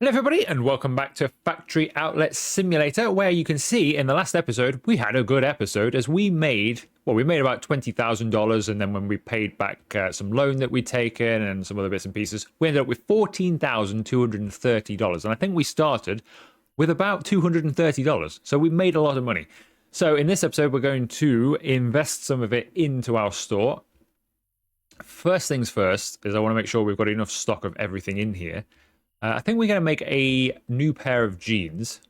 Hello everybody and welcome back to Factory Outlet Simulator, where you can see in the last episode we had a good episode as we made about $20,000, and then when we paid back some loan that we'd taken and some other bits and pieces, we ended up with $14,230, and I think we started with about $230, so we made a lot of money. So in this episode we're going to invest some of it into our store. First things first is I want to make sure we've got enough stock of everything in here. I think we're going to make a new pair of jeans,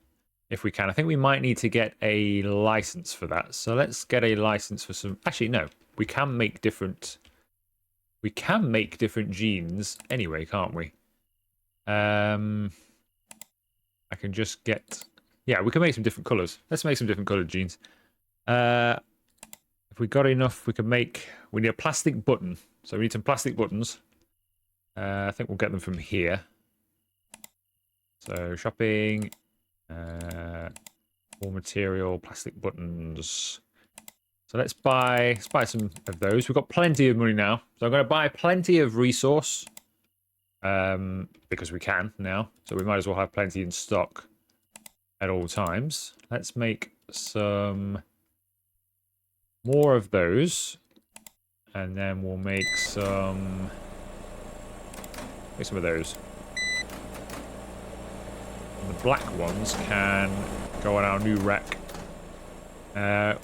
if we can. I think we might need to get a license for that. So let's get a license for some... Actually, no. We can make different jeans anyway, can't we? I can just get... Yeah, we can make some different colours. Let's make some different coloured jeans. If we got enough, we can make... We need a plastic button. So we need some plastic buttons. I think we'll get them from here. So shopping, all material, plastic buttons. So let's buy some of those. We've got plenty of money now. So I'm going to buy plenty of resource because we can now. So we might as well have plenty in stock at all times. Let's make some more of those. And then we'll make some of those. The black ones can go on our new rack.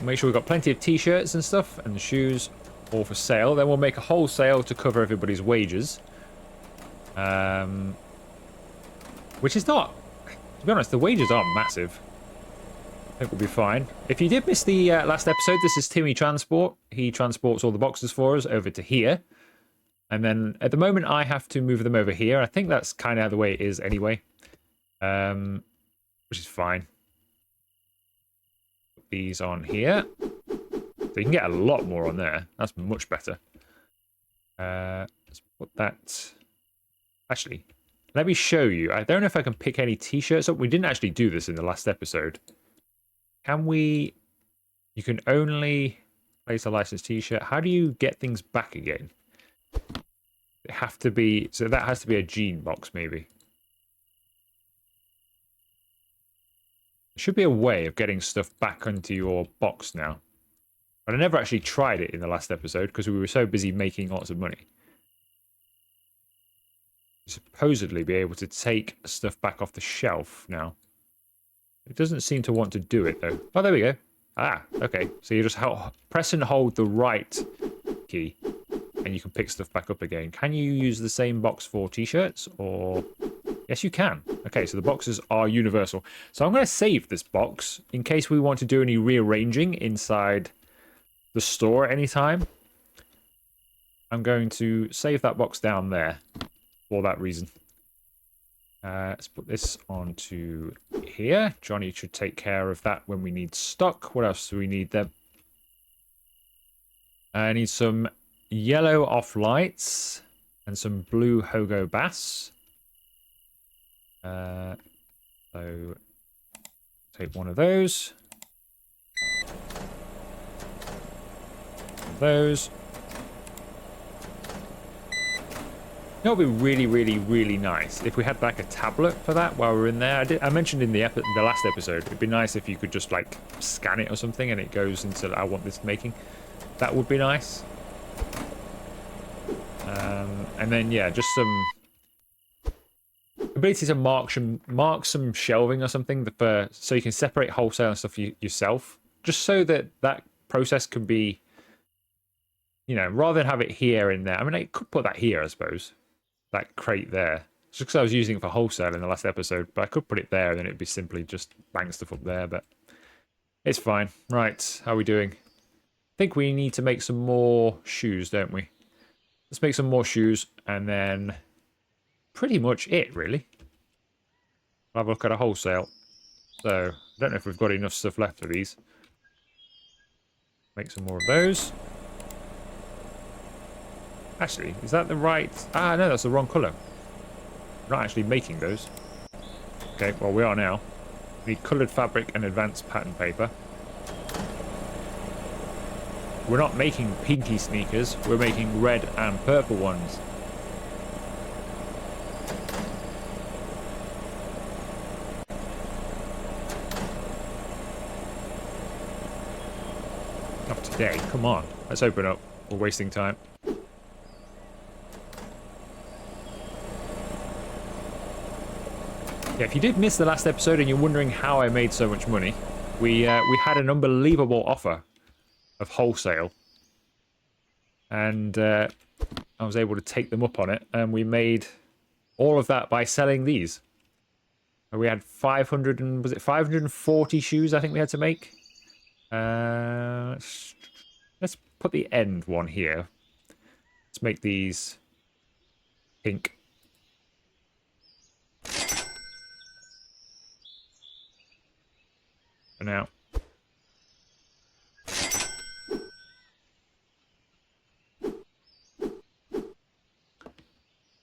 Make sure we've got plenty of t-shirts and stuff, and the shoes all for sale. Then we'll make a wholesale to cover everybody's wages. Which is not, to be honest, the wages aren't massive. I think we'll be fine. If you did miss the last episode, this is Timmy Transport. He transports all the boxes for us over to here. And then at the moment I have to move them over here. I think that's kind of the way it is anyway. Which is fine. Put these on here. So you can get a lot more on there. That's much better. Let's put that... Actually, let me show you. I don't know if I can pick any t-shirts up. We didn't actually do this in the last episode. Can we... You can only place a licensed t-shirt. How do you get things back again? It have to be... So that has to be a jean box, maybe. There should be a way of getting stuff back onto your box now. But I never actually tried it in the last episode because we were so busy making lots of money. You supposedly be able to take stuff back off the shelf now. It doesn't seem to want to do it though. Oh, there we go. Ah, okay. So you just press and hold the right key and you can pick stuff back up again. Can you use the same box for t-shirts or... Yes, you can. Okay, so the boxes are universal. So I'm going to save this box in case we want to do any rearranging inside the store at any time. I'm going to save that box down there for that reason. Let's put this onto here. Johnny should take care of that when we need stock. What else do we need then? I need some yellow off lights and some blue Hogo Bass. So take one of those. Those. That would be really, really, really nice if we had like a tablet for that while we're in there. I mentioned in the last episode, it'd be nice if you could just like scan it or something and it goes into I want this making. That would be nice. And then yeah, just some ability to mark some shelving or something so you can separate wholesale and stuff yourself, just so that process can be, you know, rather than have it here and there. I mean, I could put that here, I suppose, that crate there, just because I was using it for wholesale in the last episode, but I could put it there and then it'd be simply just bang stuff up there, but it's fine. Right, how are we doing? I think we need to make some more shoes, don't we? Let's make some more shoes and then pretty much it, really. I'll have a look at a wholesale. So, I don't know if we've got enough stuff left for these. Make some more of those. Actually, is that the right... Ah, no, that's the wrong colour. We're not actually making those. Okay, well, we are now. We need coloured fabric and advanced pattern paper. We're not making pinky sneakers. We're making red and purple ones. Not today. Come on. Let's open up. We're wasting time. Yeah, if you did miss the last episode and you're wondering how I made so much money, we had an unbelievable offer of Wholesale. And I was able to take them up on it. And we made all of that by selling these. And we had 500 and... Was it 540 shoes I think we had to make? Let's put the end one here. Let's make these pink. For now.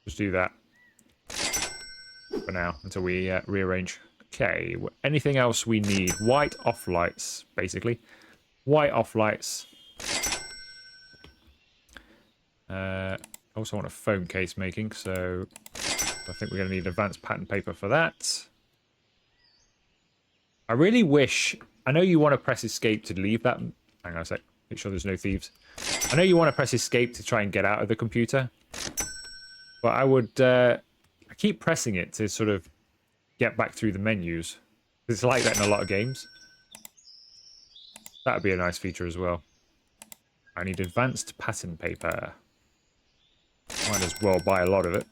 Just do that. For now, until we rearrange. Okay, anything else we need? White off lights, basically. White off lights. I also want a phone case making, so I think we're going to need advanced pattern paper for that. I really wish... I know you want to press escape to leave that... Hang on a sec. Make sure there's no thieves. I know you want to press escape to try and get out of the computer. But I would... I keep pressing it to sort of get back through the menus. It's like that in a lot of games. That would be a nice feature as well. I need advanced pattern paper. Might as well buy a lot of it.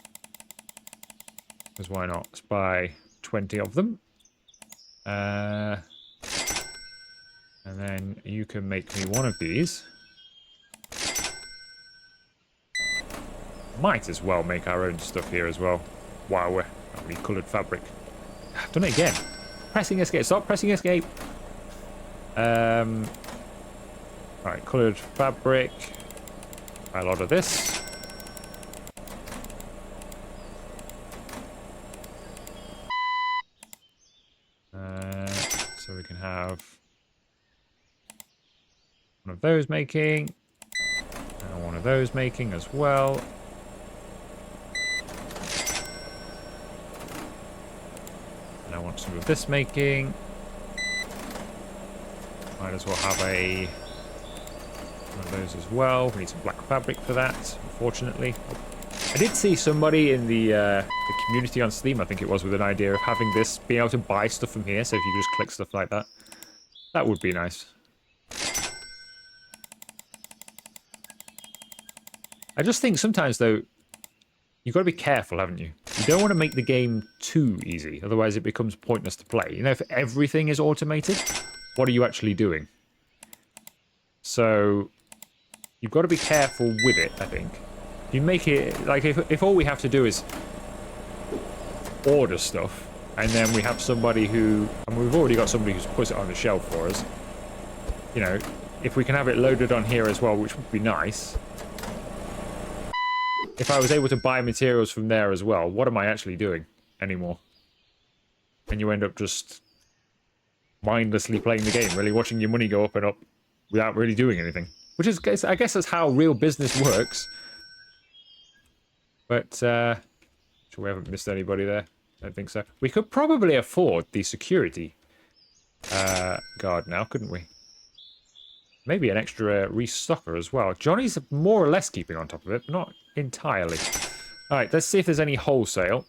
Because why not? Let's buy 20 of them. And then you can make me one of these. Might as well make our own stuff here as well. Wow, we need coloured fabric. I've done it again. Pressing escape. Stop pressing escape. Right, coloured fabric. Buy a lot of this. So we can have one of those making. And one of those making as well. And I want some of this making. Might as well have one of those as well. We need some black fabric for that, unfortunately. I did see somebody in the community on Steam, I think it was, with an idea of having this, being able to buy stuff from here, so if you just click stuff like that. That would be nice. I just think sometimes, though, you've got to be careful, haven't you? You don't want to make the game too easy, otherwise it becomes pointless to play. You know, if everything is automated, what are you actually doing? So, you've got to be careful with it, I think. You make it, like, if all we have to do is order stuff, and then we have somebody who, and we've already got somebody who's put it on the shelf for us, you know, if we can have it loaded on here as well, which would be nice. If I was able to buy materials from there as well, what am I actually doing anymore? And you end up just mindlessly playing the game, really watching your money go up and up without really doing anything. Which is, I guess that's how real business works. But, sure we haven't missed anybody there. I don't think so. We could probably afford the security guard now, couldn't we? Maybe an extra restocker as well. Johnny's more or less keeping on top of it, but not entirely. Alright, let's see if there's any wholesale,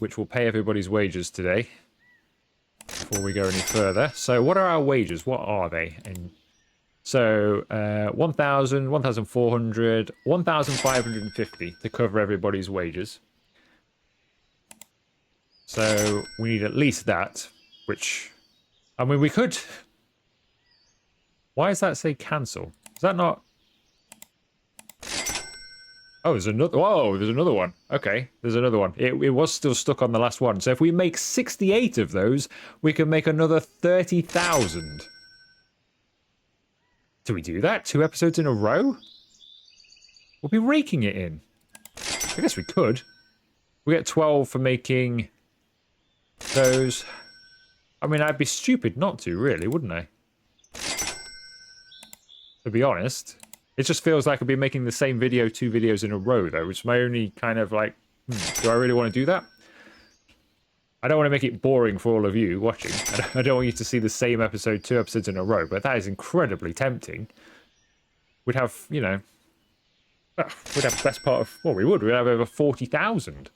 which will pay everybody's wages today, before we go any further. So what are our wages? What are they? So, 1,000, 1,400, 1,550 to cover everybody's wages. So, we need at least that, which, I mean, we could... Why does that say cancel? Is that not... Oh, there's another... Whoa, there's another one. Okay, there's another one. It was still stuck on the last one. So if we make 68 of those, we can make another 30,000. Do we do that? 2 episodes in a row? We'll be raking it in. I guess we could. We get 12 for making those. I mean, I'd be stupid not to, really, wouldn't I? To be honest. It just feels like I'd be making the same video 2 videos in a row, though, which is my only kind of like, do I really want to do that? I don't want to make it boring for all of you watching. I don't want you to see the same episode 2 episodes in a row, but that is incredibly tempting. We'd have, you know, we'd have the best part of, well, we'd have over 40,000.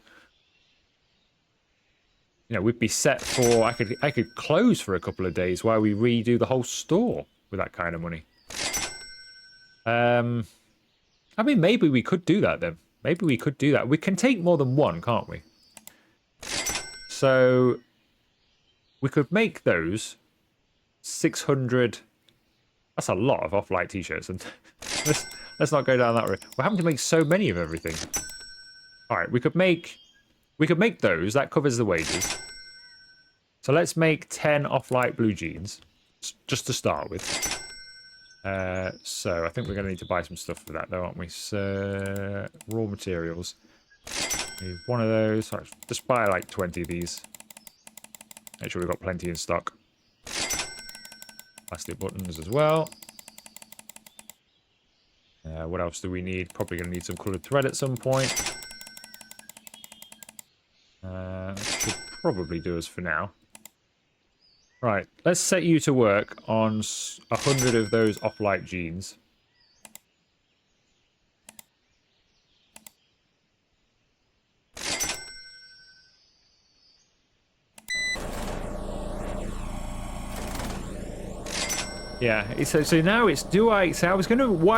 You know, we'd be set for, I could close for a couple of days while we redo the whole store with that kind of money. I mean, maybe we could do that then. Maybe we could do that. We can take more than one, can't we? So we could make those 600. That's a lot of off-light t-shirts. And let's not go down that road. We're having to make so many of everything. All right, we could make those. That covers the wages. So let's make 10 off-light blue jeans, just to start with. So I think we're going to need to buy some stuff for that, though, aren't we? So, raw materials. Need one of those. Sorry, just buy like 20 of these. Make sure we've got plenty in stock. Plastic buttons as well. What else do we need? Probably going to need some coloured thread at some point. Should probably do us for now. Right, let's set you to work on 100 of those off-light jeans. Yeah, so now it's, what I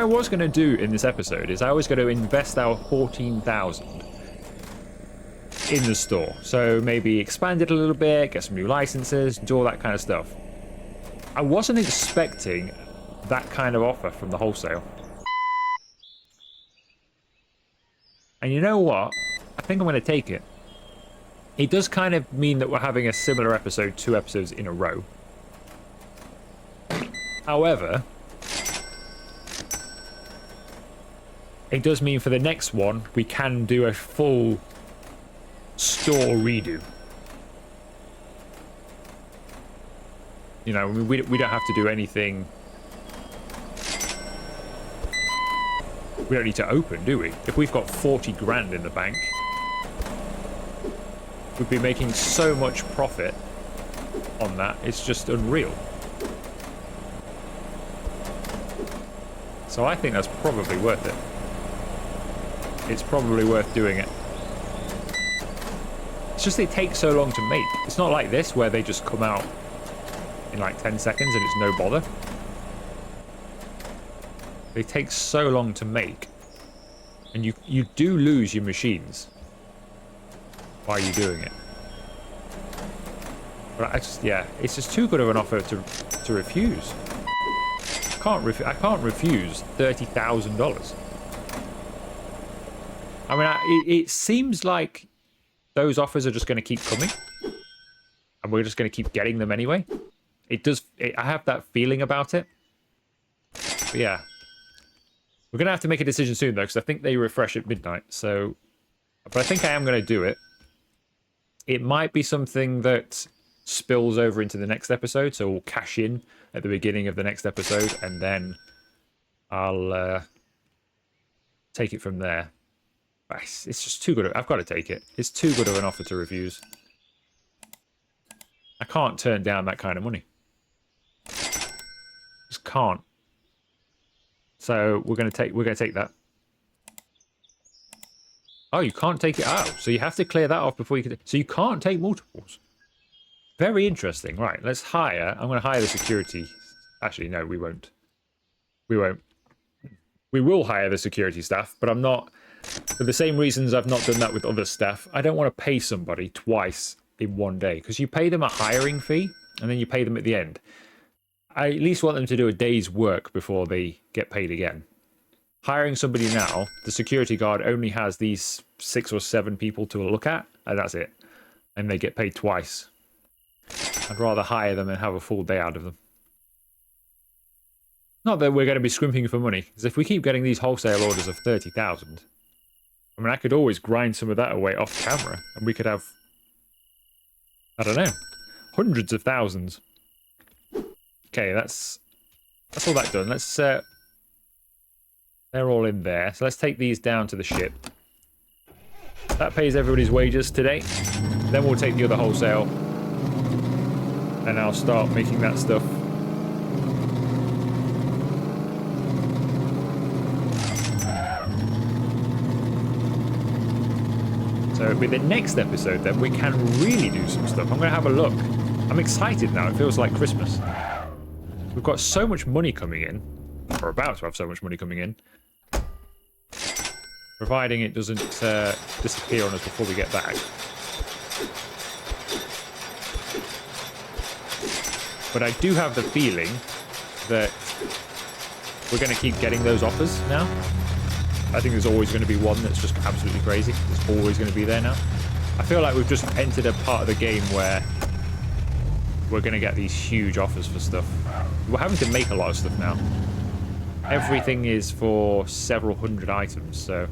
was going to do in this episode is I was going to invest our 14,000 in the store. So maybe expand it a little bit, get some new licenses, do all that kind of stuff. I wasn't expecting that kind of offer from the wholesale. And you know what? I think I'm going to take it. It does kind of mean that we're having a similar episode 2 episodes in a row. However, it does mean for the next one, we can do a full store redo. You know, we don't have to do anything. We don't need to open, do we? If we've got 40 grand in the bank, we'd be making so much profit on that. It's just unreal. So I think that's probably worth it. It's probably worth doing it. It's just it takes so long to make. It's not like this where they just come out in like 10 seconds and it's no bother. They take so long to make. And you do lose your machines while you're doing it. But it's just too good of an offer to refuse. I can't refuse $30,000. I mean, it seems like those offers are just going to keep coming, and we're just going to keep getting them anyway. I have that feeling about it. But yeah, we're going to have to make a decision soon though, because I think they refresh at midnight. So, but I think I am going to do it. It might be something that spills over into the next episode, so we'll cash in at the beginning of the next episode, and then I'll take it from there. It's just too good. I've got to take it. It's too good of an offer to refuse. I can't turn down that kind of money. Just can't. So we're gonna take that. Oh, you can't take it out. So you have to clear that off before you can. So you can't take multiples. Very interesting. Right, let's hire. I'm going to hire the security. Actually, no, we won't. We won't. We will hire the security staff, but I'm not. For the same reasons I've not done that with other staff. I don't want to pay somebody twice in one day, because you pay them a hiring fee and then you pay them at the end. I at least want them to do a day's work before they get paid again. Hiring somebody now, the security guard only has these 6 or 7 people to look at, and that's it. And they get paid twice. I'd rather hire them and have a full day out of them. Not that we're going to be scrimping for money, because if we keep getting these wholesale orders of 30,000, I mean, I could always grind some of that away off camera, and we could have, I don't know, hundreds of thousands. Okay, that's all that done. Let's they're all in there. So let's take these down to the ship. That pays everybody's wages today. Then we'll take the other wholesale. And I'll start making that stuff. So with the next episode, then, we can really do some stuff. I'm going to have a look. I'm excited now. It feels like Christmas. We've got so much money coming in. We're about to have so much money coming in. Providing it doesn't disappear on us before we get back. But I do have the feeling that we're going to keep getting those offers now. I think there's always going to be one that's just absolutely crazy. It's always going to be there now. I feel like we've just entered a part of the game where we're going to get these huge offers for stuff. We're having to make a lot of stuff now. Everything is for several hundred items, so...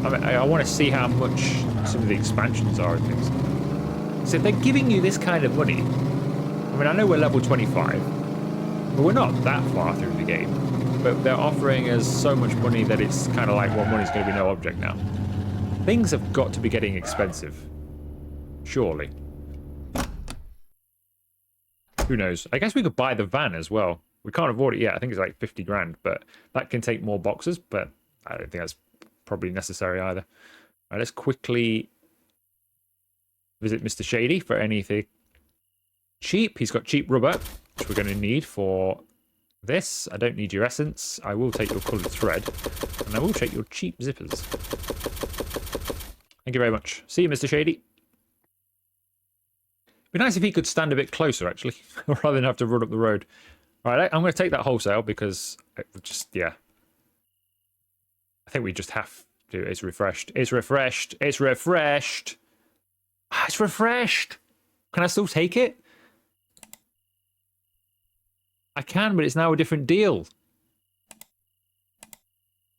I mean, I want to see how much some of the expansions are and things. So if they're giving you this kind of money... I mean, I know we're level 25, but we're not that far through the game. But they're offering us so much money that it's kind of like, well, money's going to be no object now. Things have got to be getting expensive. Surely. Who knows? I guess we could buy the van as well. We can't afford it yet. I think it's like 50 grand, but that can take more boxes, but I don't think that's probably necessary either. All right, let's quickly visit Mr. Shady for anything cheap. He's got cheap rubber, which we're going to need for this. I don't need your essence. I will take your coloured thread, and I will take your cheap zippers. Thank you very much. See you, Mr. Shady. It'd be nice if he could stand a bit closer, actually, rather than have to run up the road. All right, I'm going to take that wholesale because it just, yeah. I think we just have to. It's refreshed. It's refreshed. It's refreshed. Ah, it's refreshed. Can I still take it? I can, but it's now a different deal.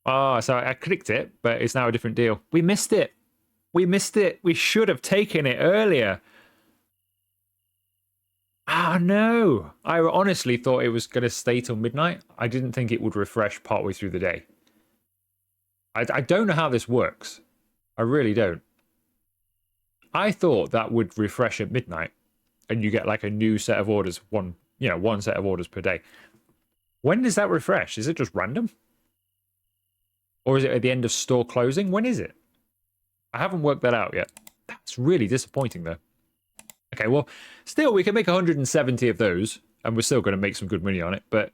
Oh, so I clicked it, but it's now a different deal. We missed it. We missed it. We should have taken it earlier. Ah, no. I honestly thought it was going to stay till midnight. I didn't think it would refresh partway through the day. I don't know how this works. I really don't. I thought that would refresh at midnight and you get like a new set of orders, one set of orders per day. When does that refresh? Is it just random? Or is it at the end of store closing? When is it? I haven't worked that out yet. That's really disappointing though. Okay, well, still, we can make 170 of those, and we're still going to make some good money on it, but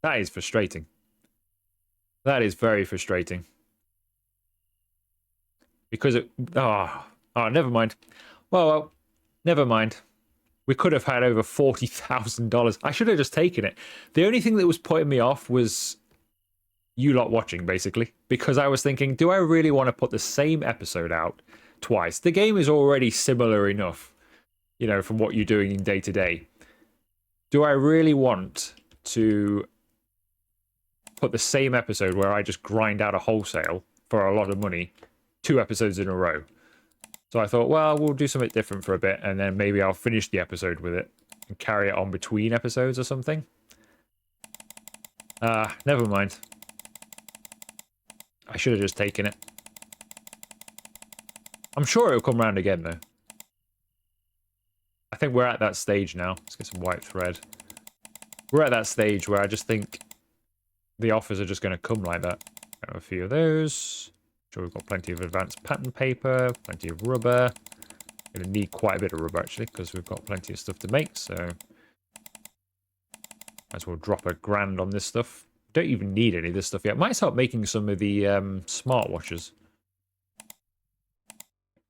that is frustrating. That is very frustrating. Because it... Oh, never mind. Well, never mind. We could have had over $40,000. I should have just taken it. The only thing that was putting me off was you lot watching, basically. Because I was thinking, do I really want to put the same episode out twice? The game is already similar enough, you know, from what you're doing in day to day. Do I really want to put the same episode where I just grind out a wholesale for a lot of money 2 episodes in a row? So I thought, well, we'll do something different for a bit, and then maybe I'll finish the episode with it and carry it on between episodes or something. Never mind. I should have just taken it. I'm sure it'll come around again, though. I think we're at that stage now. Let's get some white thread. We're at that stage where I just think the offers are just going to come like that. Have a few of those. Sure, we've got plenty of advanced pattern paper, plenty of rubber. Going to need quite a bit of rubber, actually, because we've got plenty of stuff to make, so... Might as well drop $1,000 on this stuff. Don't even need any of this stuff yet. Might start making some of the smartwatches.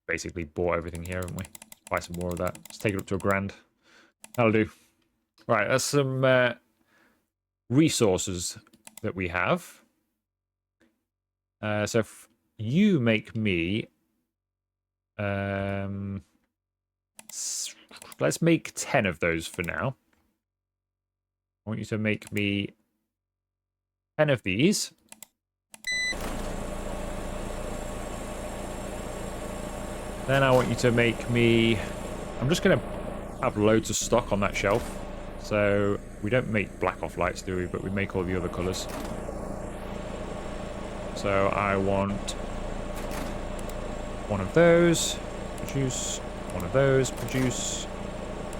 Basically bought everything here, haven't we? Let's buy some more of that. Let's take it up to $1,000. That'll do. Right, that's some resources that we have. So if you make me... let's make 10 of those for now. I want you to make me 10 of these. Then I want you to make me... I'm just going to have loads of stock on that shelf. So we don't make black off lights, do we? But we make all the other colours. So I want One of those. Produce. One of those. Produce.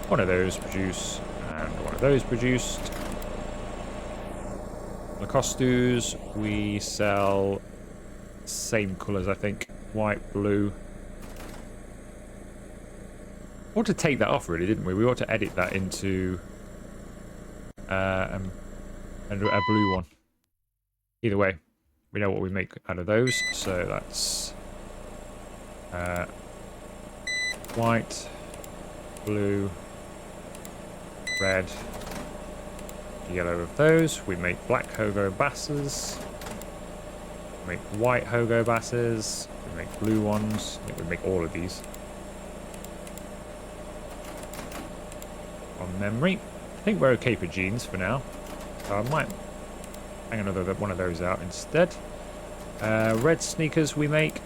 One of those. Produce. And one of those produced. Lacostes, we sell same colours, I think. White, blue. We ought to take that off, really, didn't we? We ought to edit that into a blue one. Either way, we know what we make out of those. So that's white, blue, red, yellow of those. We make black Hogo Basses. We make white Hogo Basses. We make blue ones. I think we make all of these. On memory. I think we're okay for jeans for now. So I might hang another one of those out instead. Red sneakers we make.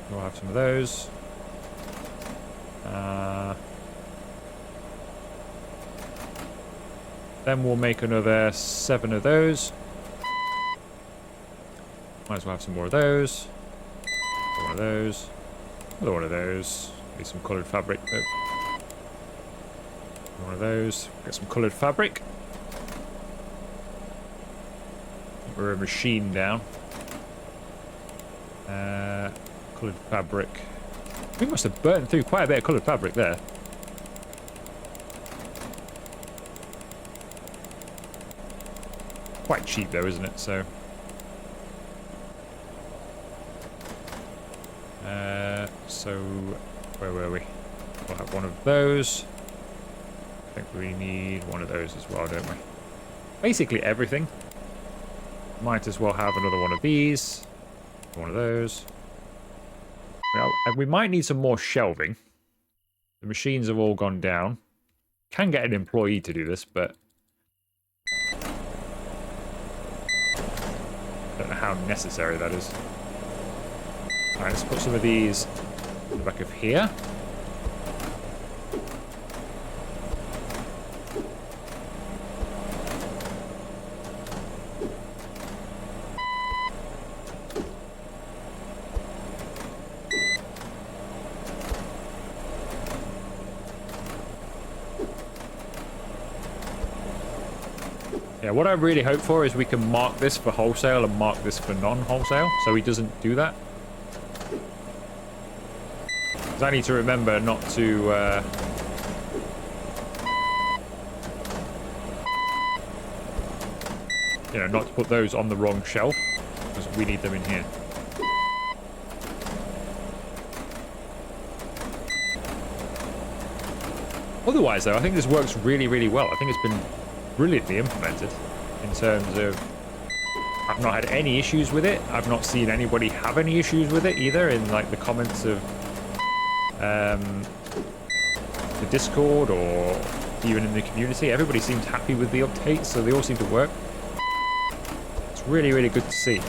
We'll have some of those. Then we'll make another 7 of those. Might as well have some more of those. One of those. Another one of those. Need some coloured fabric. One of those. Get some coloured fabric. We're a machine down. Coloured fabric. We must have burnt through quite a bit of coloured fabric there. Quite cheap though, isn't it? So where were we? We'll have one of those. I think we need one of those as well, don't we? Basically everything. Might as well have another one of these. One of those. And we might need some more shelving. The machines have all gone down. Can get an employee to do this, but don't know how necessary that is. Alright, let's put some of these in the back of here. Yeah, what I really hope for is we can mark this for wholesale and mark this for non-wholesale, so he doesn't do that. Because I need to remember not to... you know, not to put those on the wrong shelf, because we need them in here. Otherwise, though, I think this works really, really well. I think it's been brilliantly implemented in terms of I've not had any issues with it. I've not seen anybody have any issues with it either in like the comments of the Discord or even in the community. Everybody seems happy with the updates, so they all seem to work. It's really, really good to see.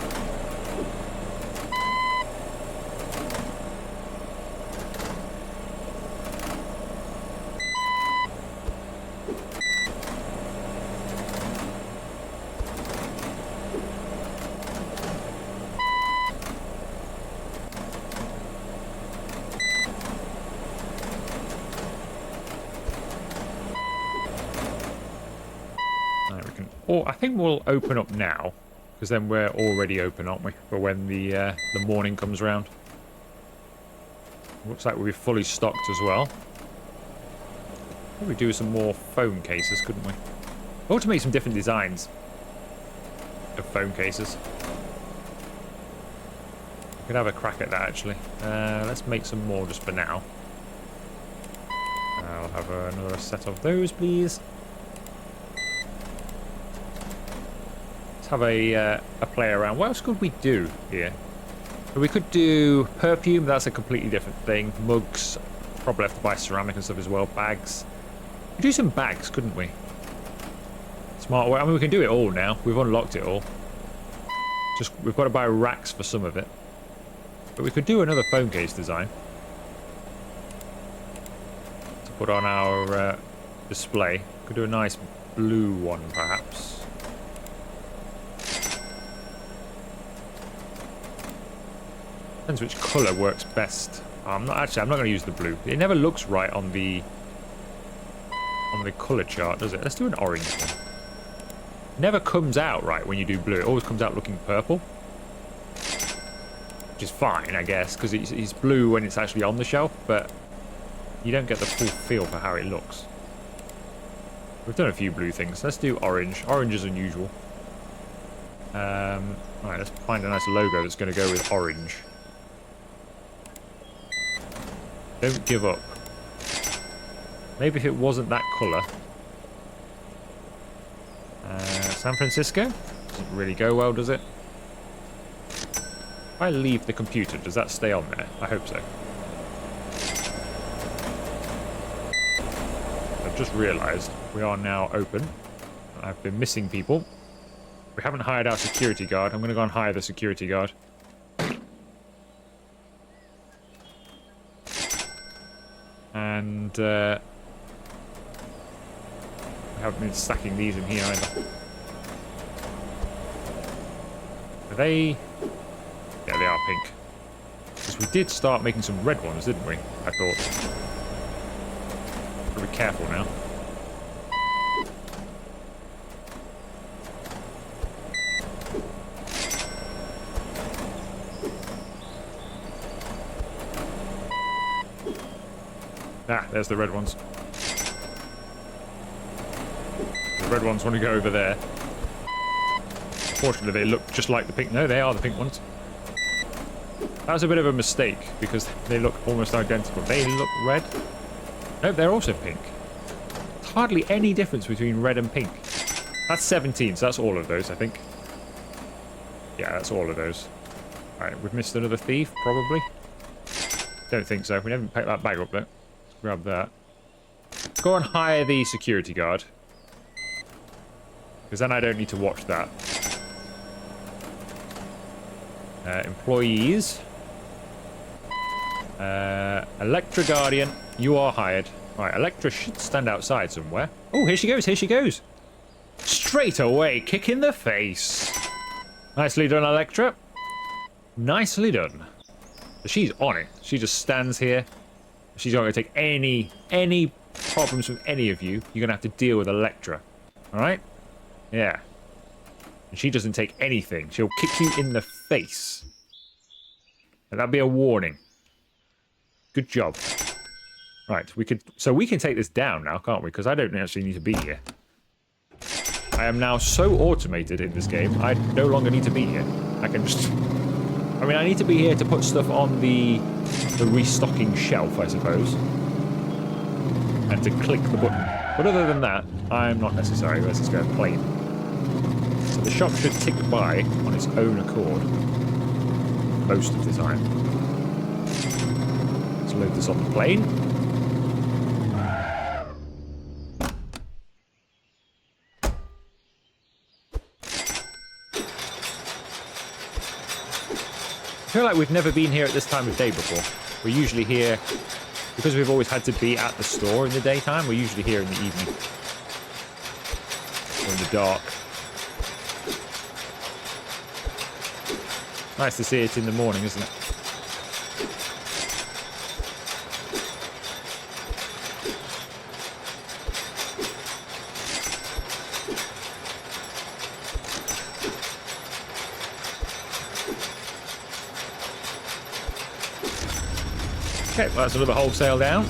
I think we'll open up now, because then we're already open, aren't we, for when the morning comes round. Looks like we'll be fully stocked as well. Probably do some more phone cases, couldn't we? We ought to make some different designs of phone cases. We could have a crack at that, actually. Let's make some more just for now. I'll have another set of those, please. Have a play around. What else could we do here? We could do perfume. That's a completely different thing. Mugs. Probably have to buy ceramic and stuff as well. Bags. We could do some bags, couldn't we? Smart way. I mean, we can do it all now. We've unlocked it all. Just we've got to buy racks for some of it. But we could do another phone case design to put on our display. Could do a nice blue one, perhaps. Depends which colour works best. I'm not going to use the blue. It never looks right on the colour chart, does it? Let's do an orange one. Never comes out right when you do blue. It always comes out looking purple. Which is fine, I guess, because it's blue when it's actually on the shelf, but you don't get the full feel for how it looks. We've done a few blue things. Let's do orange. Orange is unusual. Alright, let's find a nice logo that's going to go with orange. Don't give up. Maybe if it wasn't that colour. San Francisco? Doesn't really go well, does it? If I leave the computer, does that stay on there? I hope so. I've just realised we are now open. I've been missing people. We haven't hired our security guard. I'm going to go and hire the security guard. And we haven't been stacking these in here either. Are they? Yeah, they are pink. Because we did start making some red ones, didn't we? I thought. Gotta be careful now. Ah, there's the red ones. The red ones want to go over there. Unfortunately, they look just like the pink. No, they are the pink ones. That was a bit of a mistake because they look almost identical. They look red. Nope, they're also pink. Hardly any difference between red and pink. That's 17, so that's all of those, I think. Yeah, that's all of those. Alright, we've missed another thief, probably. Don't think so. We haven't picked that bag up, though. Grab that. Go and hire the security guard. Because then I don't need to watch that. Employees. Electra Guardian, you are hired. Right, Electra should stand outside somewhere. Oh, here she goes, here she goes. Straight away, kick in the face. Nicely done, Electra. Nicely done. So she's on it. She just stands here. She's not going to take any problems from any of you. You're going to have to deal with Electra. Alright? Yeah. And she doesn't take anything. She'll kick you in the face. And that'll be a warning. Good job. Right, we can take this down now, can't we? Because I don't actually need to be here. I am now so automated in this game, I no longer need to be here. I can just... I mean, I need to be here to put stuff on the restocking shelf, I suppose. And to click the button. But other than that, I'm not necessary. Let's just go plane. So the shop should tick by on its own accord. Most of the time. Let's load this on the plane. I feel like we've never been here at this time of day before. We're usually here, because we've always had to be at the store in the daytime, we're usually here in the evening. Or in the dark. Nice to see it in the morning, isn't it? Okay, well, that's another wholesale down.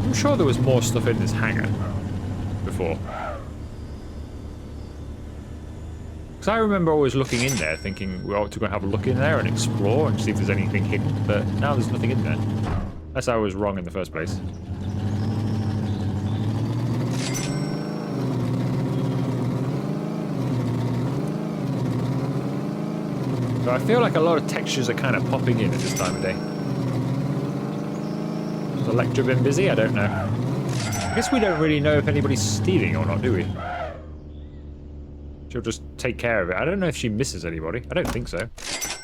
I'm sure there was more stuff in this hangar before. Because I remember always looking in there thinking we ought to go and have a look in there and explore and see if there's anything hidden, but now there's nothing in there. Unless I was wrong in the first place. So I feel like a lot of textures are kind of popping in at this time of day. Has Electra been busy? I don't know. I guess we don't really know if anybody's stealing or not, do we? She'll just take care of it. I don't know if she misses anybody. I don't think so. It's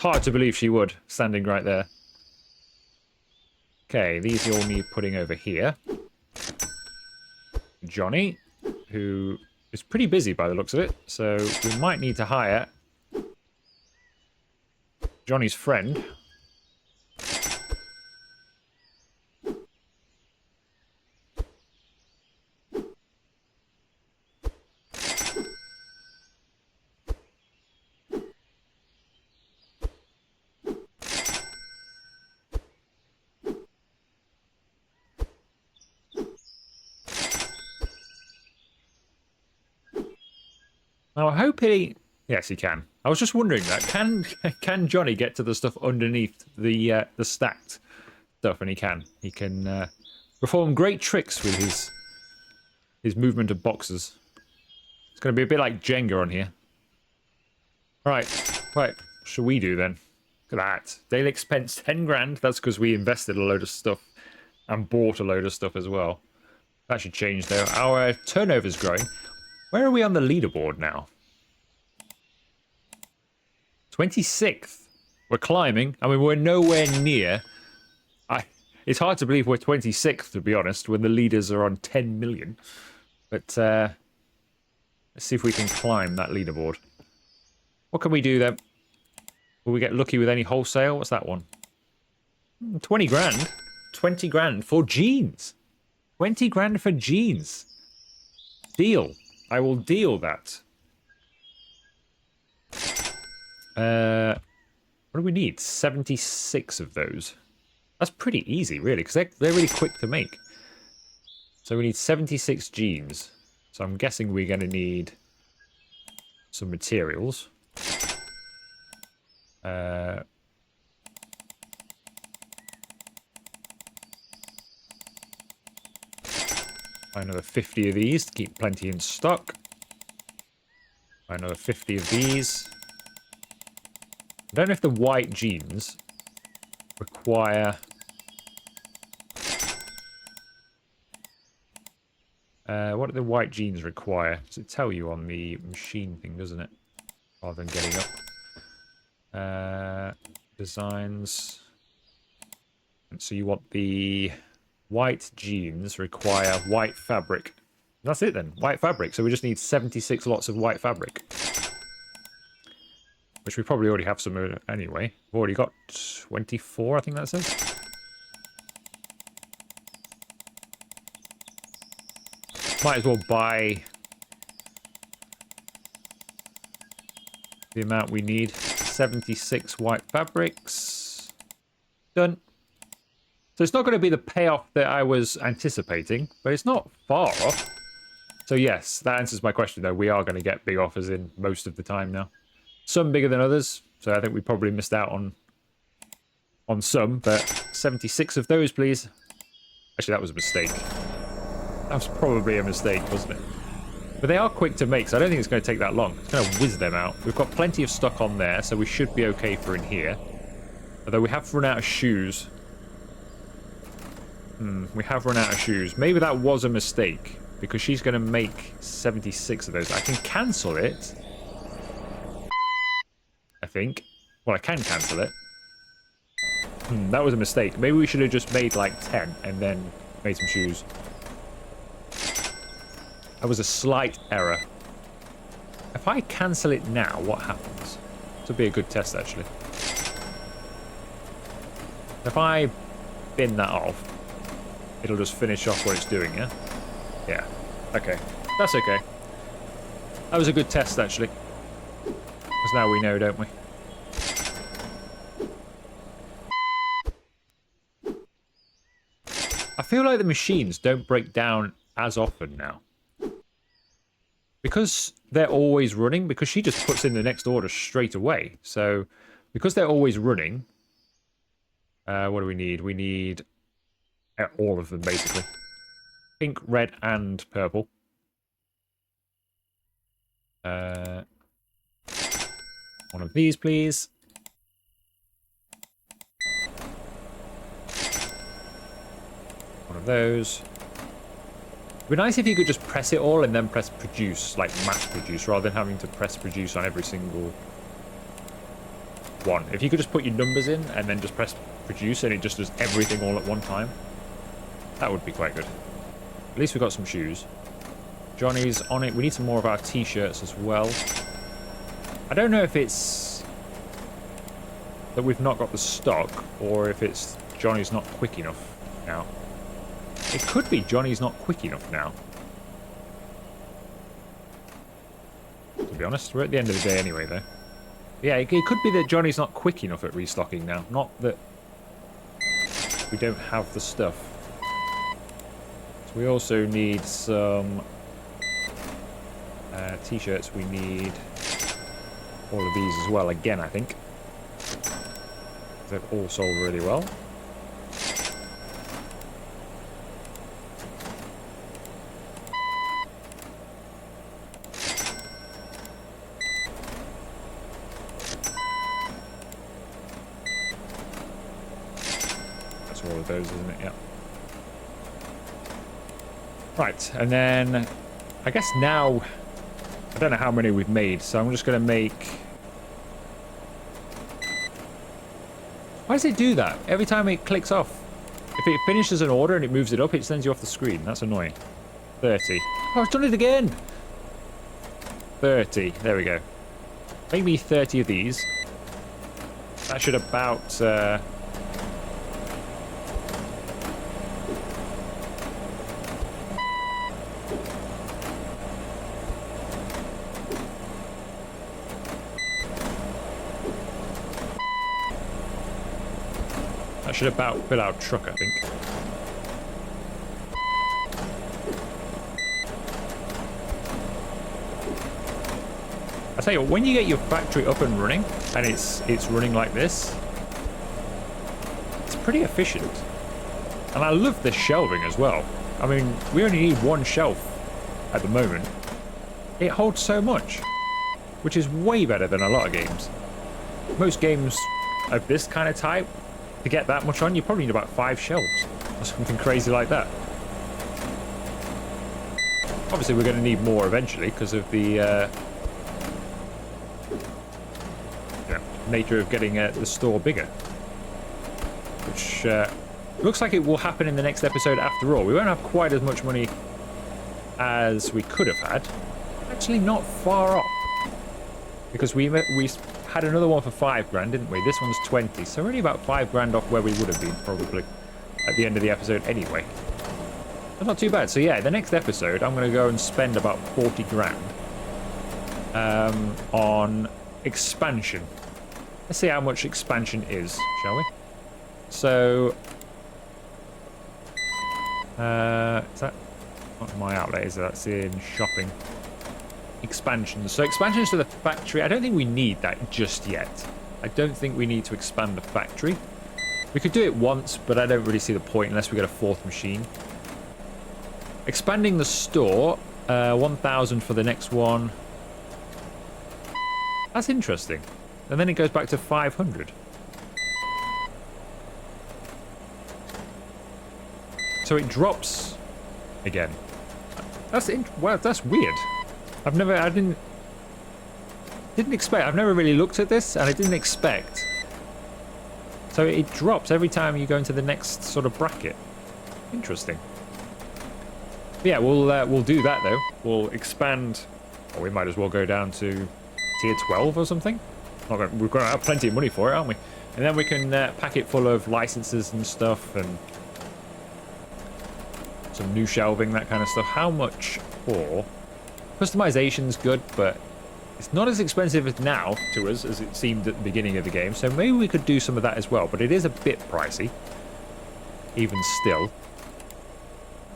hard to believe she would, standing right there. Okay, these all need putting over here. Johnny, who is pretty busy by the looks of it, so we might need to hire Johnny's friend. Now, I hope he... Yes, he can. I was just wondering that. Can Johnny get to the stuff underneath the stacked stuff? And he can. He can perform great tricks with his movement of boxes. It's going to be a bit like Jenga on here. Right. What shall we do then? Look at that. Daily expense 10 grand. That's because we invested a load of stuff and bought a load of stuff as well. That should change though. Our turnover's growing. Where are we on the leaderboard now? 26th. We're climbing. I mean, we're nowhere near. It's hard to believe we're 26th, to be honest, when the leaders are on 10 million. But let's see if we can climb that leaderboard. What can we do then? Will we get lucky with any wholesale? What's that one? 20 grand. 20 grand for jeans. 20 grand for jeans. Deal. I will deal that. What do we need? 76 of those. That's pretty easy, really, because they're really quick to make. So we need 76 jeans. So I'm guessing we're going to need some materials. Buy another 50 of these to keep plenty in stock. Buy another 50 of these. I don't know if the white jeans require... what do the white jeans require? Does it tell you on the machine thing, doesn't it? Rather than getting up. Designs. And so you want the white jeans require white fabric. That's it then, white fabric. So we just need 76 lots of white fabric. Which we probably already have some anyway. We've already got 24, I think that says. Might as well buy the amount we need. 76 white fabrics. Done. So it's not going to be the payoff that I was anticipating, but it's not far off. So yes, that answers my question though. We are going to get big offers in most of the time now. Some bigger than others, so I think we probably missed out on some, but 76 of those, please. Actually, that was a mistake. That was probably a mistake, wasn't it? But they are quick to make, so I don't think it's going to take that long. It's going to whiz them out. We've got plenty of stock on there, so we should be okay for in here. Although we have run out of shoes. We have run out of shoes. Maybe that was a mistake, because she's going to make 76 of those. I can cancel it. I think. Well, I can cancel it. That was a mistake. Maybe we should have just made like 10 and then made some shoes. That was a slight error. If I cancel it now, what happens? This would be a good test, actually. If I bin that off, it'll just finish off what it's doing, yeah? Yeah. Okay. That's okay. That was a good test, actually. Because now we know, don't we? I feel like the machines don't break down as often now. Because they're always running, because she just puts in the next order straight away. So, because they're always running, what do we need? We need all of them, basically. Pink, red, and purple. One of these, please. One of those. It'd be nice if you could just press it all and then press produce, like mass produce, rather than having to press produce on every single one. If you could just put your numbers in and then just press produce and it just does everything all at one time. That would be quite good. At least we got some shoes. Johnny's on it. We need some more of our t-shirts as well. I don't know if it's that we've not got the stock or if it's Johnny's not quick enough now. It could be Johnny's not quick enough now. To be honest, we're at the end of the day anyway, though. Yeah, it could be that Johnny's not quick enough at restocking now. Not that we don't have the stuff. So we also need some t-shirts. We need all of these as well, again, I think. They've all sold really well. All of those, isn't it? Yeah. Right, and then I guess now I don't know how many we've made, so I'm just going to make. Why does it do that? Every time it clicks off. If it finishes an order and it moves it up, it sends you off the screen. That's annoying. 30. Oh, it's done it again. 30. There we go. Make me 30 of these. That should about. Should about fill our truck, I think. I tell you what, when you get your factory up and running, and it's running like this, it's pretty efficient. And I love the shelving as well. I mean, we only need one shelf at the moment. It holds so much, which is way better than a lot of games. Most games of this kind of type, to get that much on, you probably need about 5 shelves or something crazy like that. Obviously, we're going to need more eventually because of the nature of getting the store bigger. Which looks like it will happen in the next episode after all. We won't have quite as much money as we could have had. Actually, not far off. Because we had another one for 5 grand, didn't we? This one's 20, so we're only about 5 grand off where we would have been probably at the end of the episode anyway. That's not too bad. So yeah, the next episode I'm going to go and spend about 40 grand on expansion. Let's see how much expansion is, shall we? So is that not my outlet? Is that's in shopping? Expansions. So expansions to the factory. I don't think we need that just yet. I don't think we need to expand the factory. We could do it once, but I don't really see the point unless we get a 4th machine. Expanding the store. 1,000 for the next one. That's interesting. And then it goes back to 500. So it drops again. Well, that's weird. I didn't expect. I've never really looked at this, and I didn't expect. So it drops every time you go into the next sort of bracket. Interesting. But yeah, we'll do that though. We'll expand. Or we might as well go down to tier 12 or something. We're going to have plenty of money for it, aren't we? And then we can pack it full of licenses and stuff, and some new shelving, that kind of stuff. How much for? Customization's good, but it's not as expensive as now to us as it seemed at the beginning of the game. So maybe we could do some of that as well, but it is a bit pricey. Even still.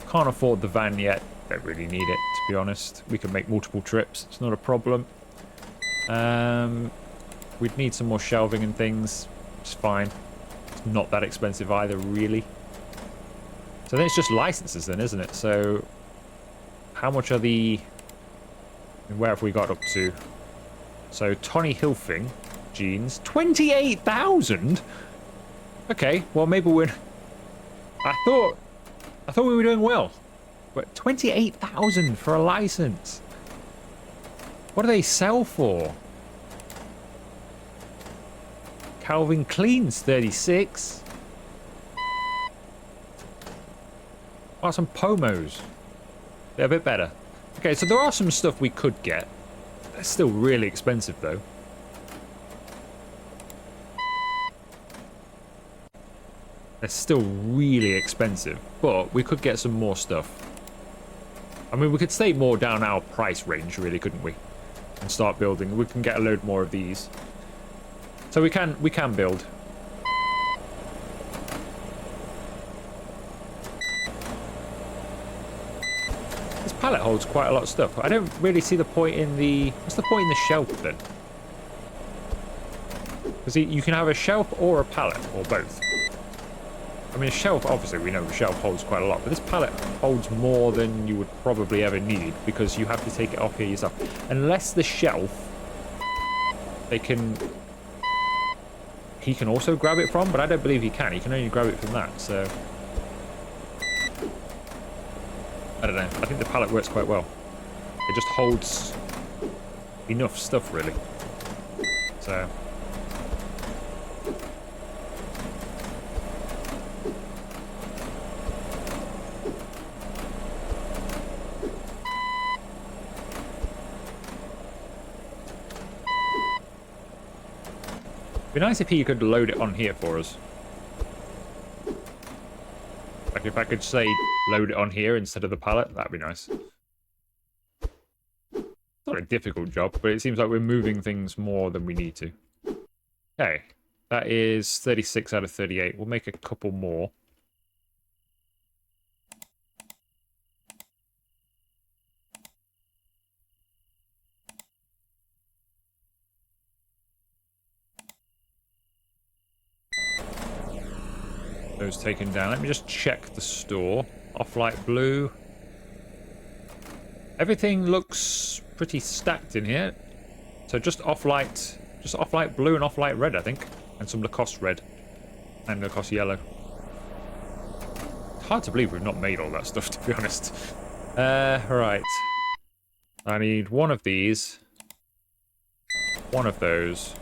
Can't afford the van yet. Don't really need it, to be honest. We can make multiple trips. It's not a problem. We'd need some more shelving and things. It's fine. It's not that expensive either, really. So then it's just licenses then, isn't it? So how much are the... Where have we got up to? So Tony Hilfing jeans, 28,000. Okay, well maybe we're. I thought we were doing well, but 28,000 for a license. What do they sell for? Calvin Klein's 36. Oh, some pomos. They're a bit better. Okay, so there are some stuff we could get. They're still really expensive, though. They're still really expensive, but we could get some more stuff. I mean, we could stay more down our price range, really, couldn't we? And start building. We can get a load more of these. So we can build. This pallet holds quite a lot of stuff. I don't really see the point in the... What's the point in the shelf, then? Because you can have a shelf or a pallet, or both. I mean, a shelf, obviously, we know the shelf holds quite a lot, but this pallet holds more than you would probably ever need, because you have to take it off here yourself. Unless the shelf, he can also grab it from, but I don't believe he can. He can only grab it from that, so... I don't know. I think the pallet works quite well. It just holds enough stuff, really. So... It'd be nice if he could load it on here for us. Like if I could say load it on here instead of the pallet, that'd be nice. It's not a difficult job, but it seems like we're moving things more than we need to. Okay, that is 36 out of 38. We'll make a couple more. Those taken down. Let me just check the store. Off-light blue. Everything looks pretty stacked in here. So just off-light blue and off-light red, I think. And some Lacoste red. And Lacoste yellow. It's hard to believe we've not made all that stuff, to be honest. Right. I need one of these. One of those.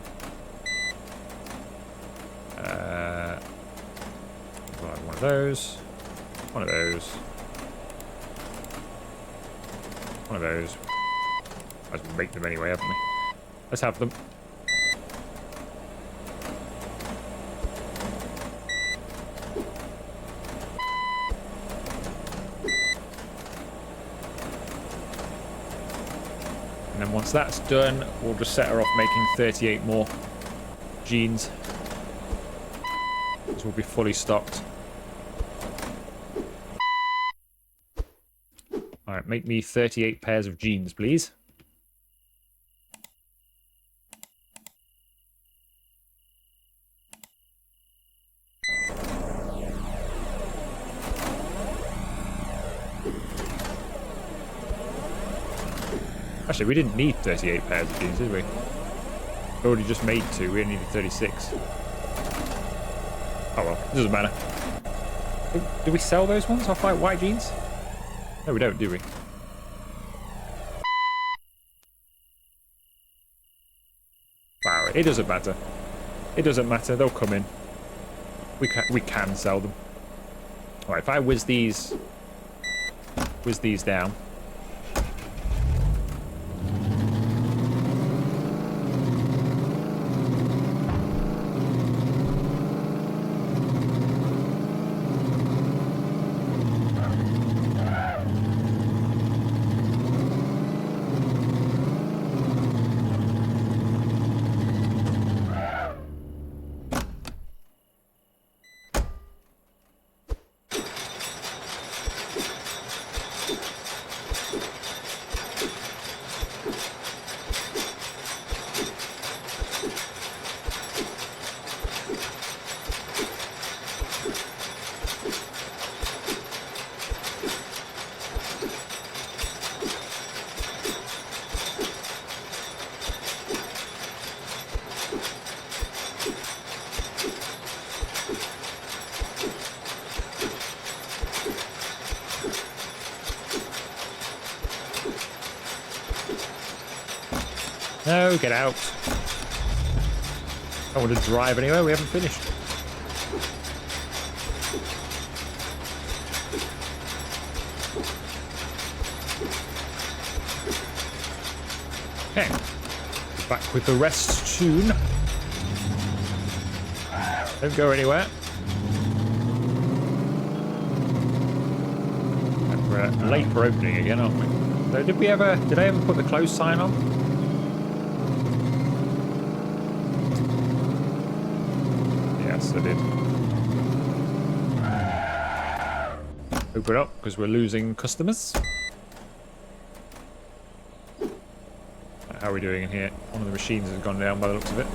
One of those. One of those. One of those. Let's make them anyway, haven't we? Let's have them. And then once that's done, we'll just set her off making 38 more jeans. Because we'll be fully stocked. Alright, make me 38 pairs of jeans, please. Actually, we didn't need 38 pairs of jeans, did we? We already just made 2, we only needed 36. Oh well, it doesn't matter. Do we sell those ones, off-white white jeans? No, we don't, do we? Wow, it doesn't matter. It doesn't matter, they'll come in. We can sell them. Alright, if I whiz these down. No, get out. I want to drive anywhere, we haven't finished. Back with the rest soon. Don't go anywhere. And we're late for opening again, aren't we? So did I ever put the close sign on? Yes, I did. Open up because we're losing customers. How are we doing in here? One of the machines has gone down by the looks of it.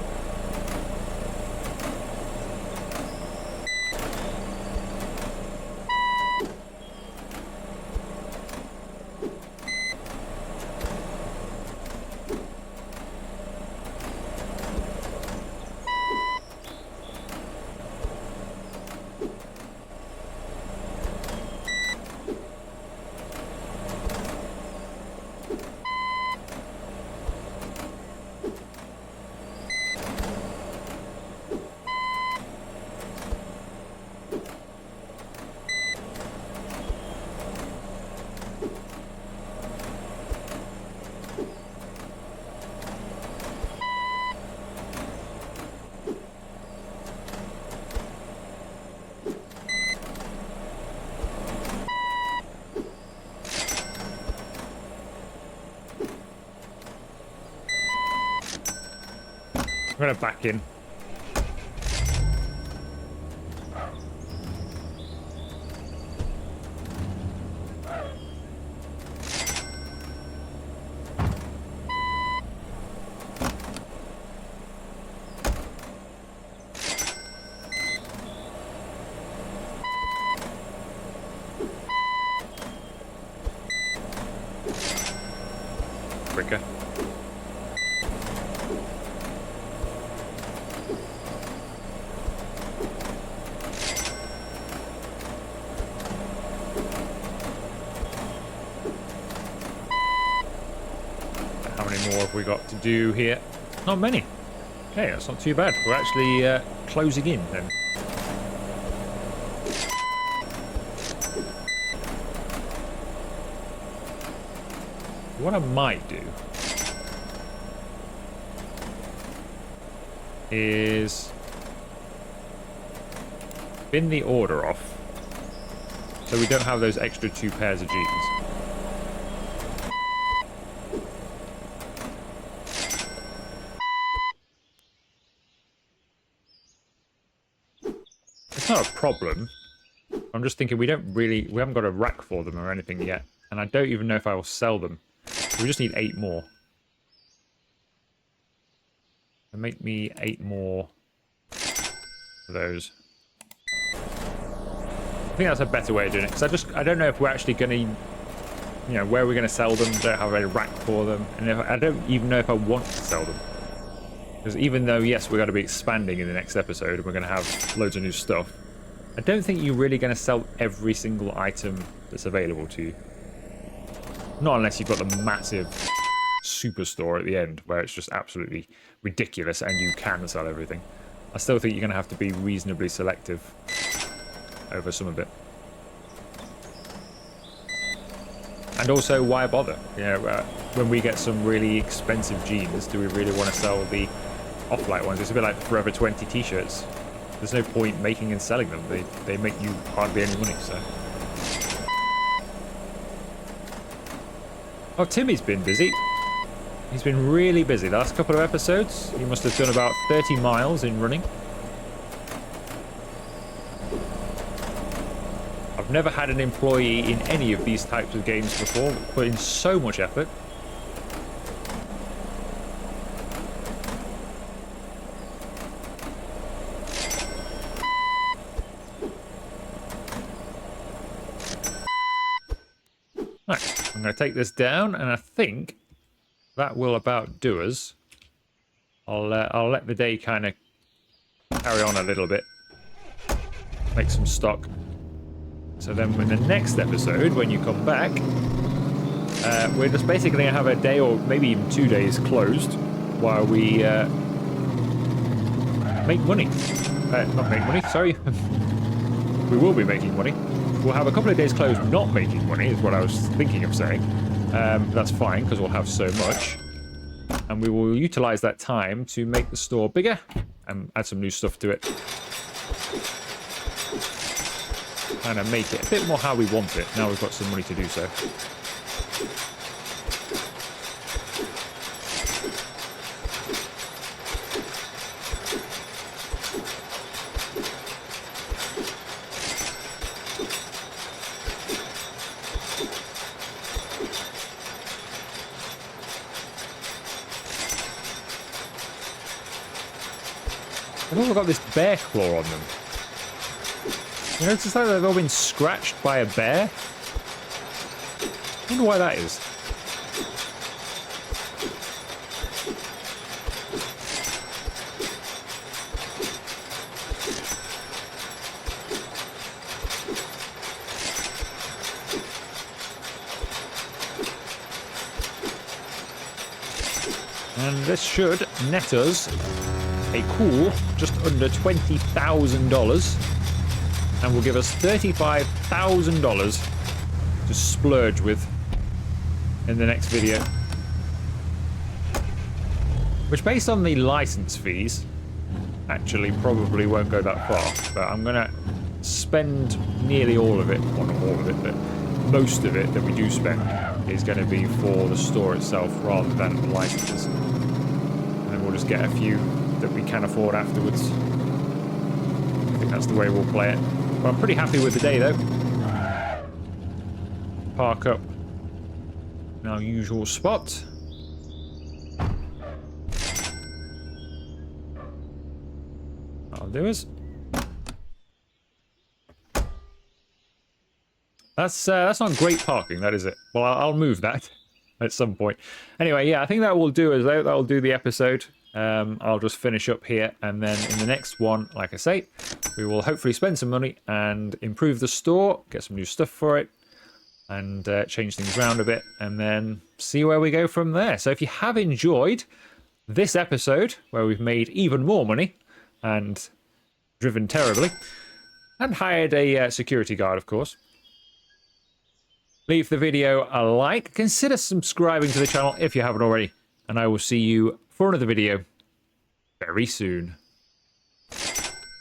I'm gonna back in. Quicker. How many more have we got to do here? Not many. Okay, that's not too bad. We're actually closing in then. What I might do is bin the order off so we don't have those extra 2 pairs of jeans. It's not a problem. I'm just thinking we haven't got a rack for them or anything yet, and I don't even know if I will sell them. We just need 8 more. And make me 8 more of those. I think that's a better way of doing it, because I don't know if we're actually going to, you know, where we're going to sell them. Don't have a rack for them, and I don't even know if I want to sell them. Because even though, yes, we're going to be expanding in the next episode, and we're going to have loads of new stuff, I don't think you're really going to sell every single item that's available to you. Not unless you've got the massive superstore at the end, where it's just absolutely ridiculous and you can sell everything. I still think you're going to have to be reasonably selective over some of it. And also, why bother? You know, when we get some really expensive jeans, do we really want to sell the off-light ones? It's a bit like Forever 20 t-shirts. There's no point making and selling them. They make you hardly any money, so... Oh, Timmy's been busy. He's been really busy. The last couple of episodes, he must have done about 30 miles in running. I've never had an employee in any of these types of games before put in so much effort. Right, I'm going to take this down, and I think that will about do us. I'll let the day kind of carry on a little bit. Make some stock. So then in the next episode, when you come back, we're just basically going to have a day or maybe even 2 days closed while we make money. Not make money, sorry. We will be making money. We'll have a couple of days closed not making money, is what I was thinking of saying. That's fine, because we'll have so much. And we will utilize that time to make the store bigger and add some new stuff to it. Kind of make it a bit more how we want it. Now we've got some money to do so. They've all got this bear claw on them. You notice that they've all been scratched by a bear? I wonder why that is. And this should net us a cool just under $20,000 and will give us $35,000 to splurge with in the next video. Which, based on the license fees, actually probably won't go that far, but I'm gonna spend nearly all of it, well not all of it, but most of it that we do spend is going to be for the store itself rather than the licenses. And then we'll just get a few that we can afford afterwards. I think that's the way we'll play it. But I'm pretty happy with the day though. Park up in our usual spot. That'll do us. That's not great parking, that is it. Well, I'll move that at some point. Anyway, yeah, I think that will do us though. That'll do the episode. I'll just finish up here, and then in the next one, like I say, we will hopefully spend some money and improve the store, get some new stuff for it, and change things around a bit, and then see where we go from there. So if you have enjoyed this episode, where we've made even more money and driven terribly, and hired a security guard, of course, leave the video a like, consider subscribing to the channel if you haven't already, and I will see you for another video very soon.